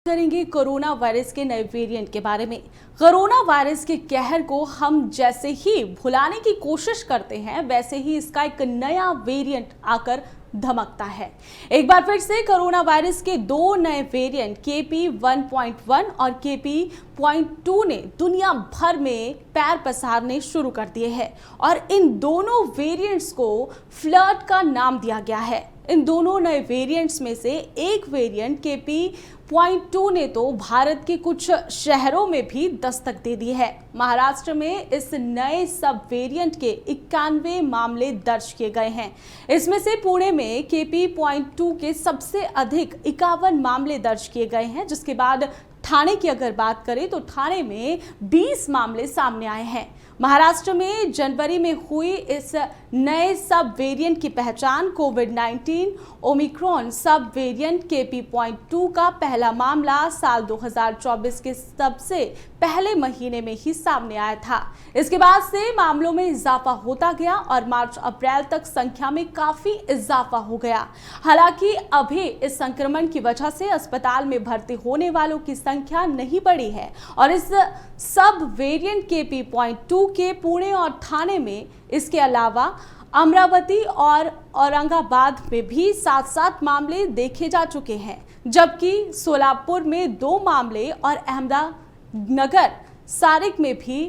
करेंगे corona virus के नए वेरिएंट के बारे में। कोरोना वायरस के कहर को हम जैसे ही भुलाने की कोशिश करते हैं, वैसे ही इसका एक नया वेरिएंट आकर धमकता है। एक बार फिर से कोरोना वायरस के दो नए वेरिएंट KP.1.1 और KP.2 ने दुनिया भर में पैर पसारने शुरू कर दिए हैं और इन दोनों वेरिएंट्स को फ्लर्ट का नाम दिया गया है। इन दोनों नए वेरिएंट्स में से एक वेरिएंट KP.2 ने तो भारत के कुछ शहरों में भी दस्तक दे दी है। महाराष्ट्र में इस नए सब वेरिएंट के 91 मामले दर्ज किए गए हैं। इसमें से पुणे में KP.2 के सबसे अधिक 51 मामले दर्ज किए गए हैं, जिसके बाद ठाणे की अगर बात करें तो ठाणे में 20 मामले सामने आए हैं। महाराष्ट्र में जनवरी में हुई इस नए सब वेरिएंट की पहचान कोविड-19 ओमिक्रॉन सब वेरिएंट KP.2 का पहला मामला साल 2024 के सबसे पहले महीने में ही सामने आया था। इसके बाद से मामलों में इजाफा होता गया और मार्च अप्रैल तक संख्या में काफी इजाफा हो गया। हालांकि अभी इस संक्रमण की वजह से अस्पताल में भर्ती होने वालों की संख्या नहीं बढ़ी है और इस सब वेरिएंट KP.2 के पुणे और ठाणे में इसके अलावा अमरावती और औरंगाबाद में भी 7 मामले देखे जा चुके हैं, जबकि सोलापुर में 2 मामले और अहमदनगर सारिक में भी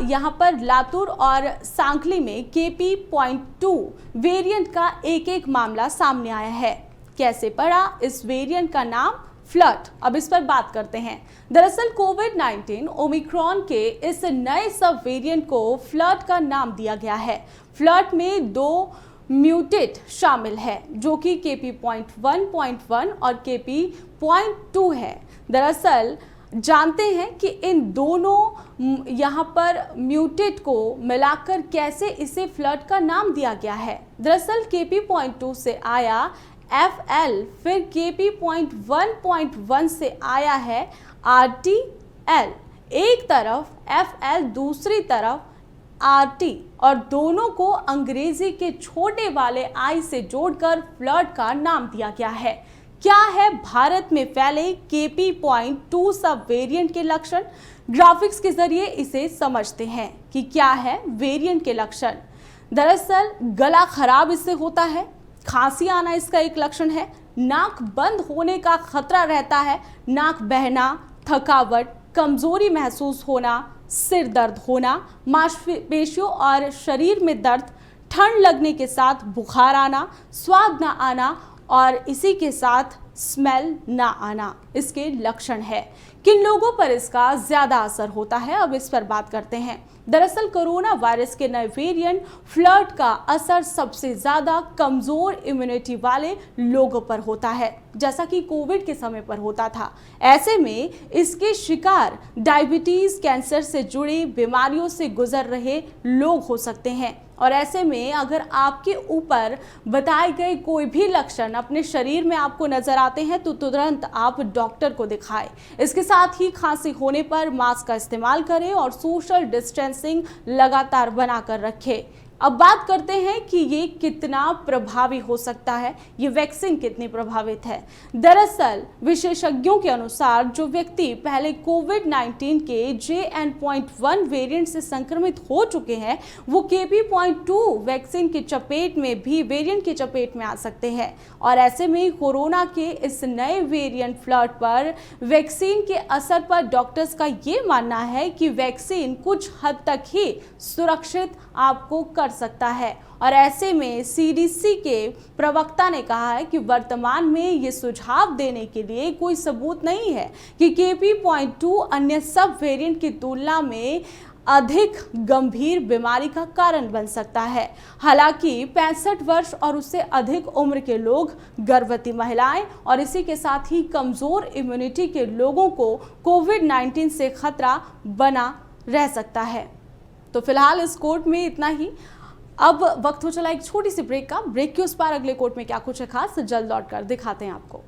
यहाँ पर लातूर और सांगली में KP.2 वेरिएंट का एक मामला सामने आया है। कैसे पड़ा इस वेरिएंट का नाम फ्लर्ट? अब इस पर बात करते हैं। दरअसल कोविड-19 ओमिक्रॉन के इस नए सब वेरिएंट को फ्लर्ट का नाम दिया गया है। फ्लर्ट में 2 म्यूटेट शामिल है, जो कि KP.1.1 और KP.2 है। दरअसल जानते हैं कि इन दोनों यहाँ पर म्यूटेट को मिलाकर कैसे इसे फ्लर्ट का नाम दिया गया है। दरअसल KP.2 से आया FL, फिर KP.1.1 से आया है RTL, एक तरफ FL दूसरी तरफ RT, और दोनों को अंग्रेजी के छोटे वाले I से जोड़कर फ्लर्ट का नाम दिया गया है। क्या है भारत में फैले KP.2 सब वेरिएंट के लक्षण? ग्राफिक्स के जरिए इसे समझते हैं कि क्या है वेरिएंट के लक्षण। दरअसल गला खराब इससे होता है, खांसी आना इसका एक लक्षण है, नाक बंद होने का खतरा रहता है, नाक बहना, थकावट, कमजोरी महसूस होना, सिर दर्द होना, मांसपेशियों और शरीर में दर्द, ठंड लगने के साथ बुखार आना, स्वाद न आना और इसी के साथ स्मेल ना आना इसके लक्षण है। किन लोगों पर इसका ज्यादा असर होता है, अब इस पर बात करते हैं। दरअसल कोरोना वायरस के नए वेरिएंट फ्लर्ट का असर सबसे ज्यादा कमजोर इम्यूनिटी वाले लोगों पर होता है, जैसा कि कोविड के समय पर होता था। ऐसे में इसके शिकार डायबिटीज, कैंसर से जुड़ी बीमारियों से गुजर रहे लोग हो सकते हैं। और ऐसे में अगर आपके ऊपर बताए गए कोई भी लक्षण अपने शरीर में आपको नजर आते हैं तो तुरंत आप डॉक्टर को दिखाएं। इसके साथ ही खांसी होने पर मास्क का इस्तेमाल करें और सोशल डिस्टेंसिंग लगातार बनाकर रखें। अब बात करते हैं कि ये कितना प्रभावी हो सकता है, ये वैक्सीन कितनी प्रभावित है। दरअसल विशेषज्ञों के अनुसार जो व्यक्ति पहले कोविड-19 के JN.1 वेरिएंट से संक्रमित हो चुके हैं, वो KP.2 वैक्सीन की चपेट में भी वेरिएंट की चपेट में आ सकते हैं। और ऐसे में कोरोना के इस नए वेरिएंट फ्लर्ट पर वैक्सीन के असर पर डॉक्टर्स का ये मानना है कि वैक्सीन कुछ हद तक ही सुरक्षित आपको कर सकता है। और ऐसे में CDC के प्रवक्ता ने कहा है कि वर्तमान में ये सुझाव देने के लिए कोई सबूत नहीं है कि KP.2 अन्य सब वेरिएंट की तुलना में अधिक गंभीर बीमारी का कारण बन सकता है। हालांकि 65 वर्ष और उससे अधिक उम्र के लोग, गर्भवती महिलाएं और इसी के साथ ही कमजोर इम्यूनिटी के लोगों को कोविड-19 से खतरा बना रह सकता है। तो फिलहाल इस कोर्ट में इतना ही। अब वक्त हो चला एक छोटी सी ब्रेक का। ब्रेक के उस पार अगले कोर्ट में क्या कुछ है खास, जल्द लौट कर दिखाते हैं आपको।